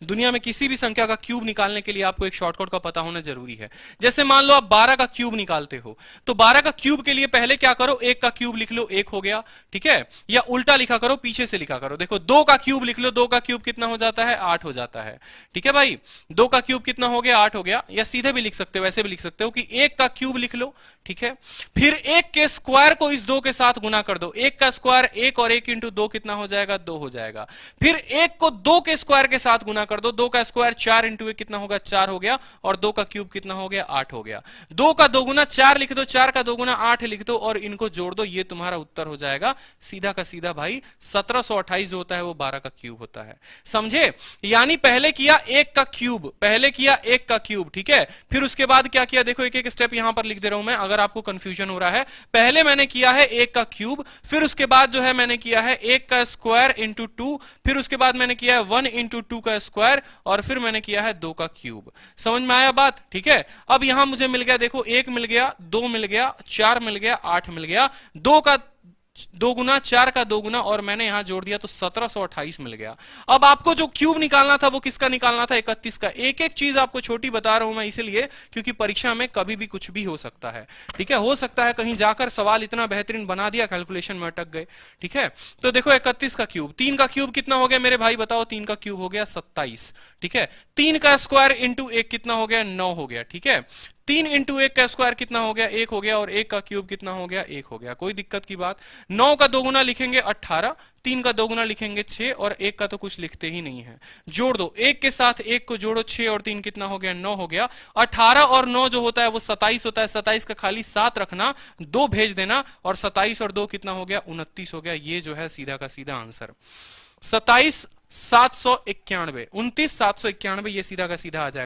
दुनिया में किसी भी संख्या का क्यूब निकालने के लिए आपको एक शॉर्टकट का पता होना जरूरी है। जैसे मान लो आप 12 का क्यूब निकालते हो, तो 12 का क्यूब के लिए पहले क्या करो, 1 का क्यूब लिख लो, 1 हो गया, ठीक है। या उल्टा लिखा करो, पीछे से लिखा करो। देखो 2 का क्यूब लिख लो, 2 का क्यूब कितना हो जाता है, 8 हो जाता है, ठीक है भाई। 2 का क्यूब कितना हो गया, 8 हो गया। या सीधे भी लिख सकते हो, ऐसे भी लिख सकते हो कि 1 का क्यूब लिख लो, ठीक है। फिर 1 के स्क्वायर को इस 2 के साथ गुना कर दो। 1 का स्क्वायर 1 और 1 इंटू 2 कितना हो जाएगा, 2 हो जाएगा। फिर 1 को 2 के स्क्वायर के साथ गुना कर दो। 2 का स्क्वायर 4 इंटू 1 कितना होगा, 4 हो गया। और 2 का क्यूब कितना हो गया, 8 हो गया। 2 का 2 गुना 4 लिख दो, 4 का 2 गुना 8 लिख दो और इनको जोड़ दो, ये तुम्हारा उत्तर हो जाएगा सीधा का सीधा भाई 1728 जो होता है वो 12 का क्यूब होता है। समझे? यानी पहले किया 1 का क्यूब, पहले किया 1 का क्यूब, ठीक है। फिर उसके बाद क्या किया, देखो एक एक स्टेप यहां पर लिख दे रहा हूं मैं, अगर आपको कंफ्यूजन हो रहा है। पहले मैंने किया है 1 का क्यूब, फिर उसके बाद जो है मैंने किया है 1 का स्क्वायर इंटू 2, फिर उसके बाद मैंने किया है 1 इंटू 2 का स्क्वायर, और फिर मैंने किया है 2 का क्यूब। समझ में आया बात? ठीक है। अब यहां मुझे मिल गया, देखो 1 मिल गया, 2 मिल गया, 4 मिल गया, 8 मिल गया, 2 का 2 गुना, 4 का 2 गुना, और मैंने यहां जोड़ दिया तो 1728 मिल गया। अब आपको जो क्यूब निकालना था वो किसका निकालना था, 31 का। एक एक चीज आपको छोटी बता रहा हूं मैं इसलिए क्योंकि परीक्षा में कभी भी कुछ भी हो सकता है, ठीक है। हो सकता है कहीं जाकर सवाल इतना बेहतरीन बना दिया, कैलकुलेशन में अटक गए, ठीक है। तो देखो 31 का क्यूब, 3 का क्यूब कितना हो गया मेरे भाई, बताओ। 3 का क्यूब हो गया 27, ठीक है। 3 का स्क्वायर इंटू 1 कितना हो गया, 9 हो गया, ठीक है। 3 इंटू 1 का स्क्वायर कितना हो गया, 1 हो गया, और 1 का क्यूब कितना हो गया, 1 हो गया। कोई दिक्कत की बात। 9 का 2 गुना लिखेंगे 18, 3 का 2 गुना लिखेंगे 6, और 1 का तो कुछ लिखते ही नहीं है। जोड़ दो, 1 के साथ 1 को जोड़ो, 6 और 3 कितना हो गया, 9 हो गया। 18 और 9 जो होता है वो 27 होता है। 27 का खाली 7 रखना, 2 भेज देना, और 27 और 2 कितना हो गया, 29 हो गया। ये जो है सीधा का सीधा आंसर 27 791, 29 791, ये सीधा का सीधा आ जाएगा।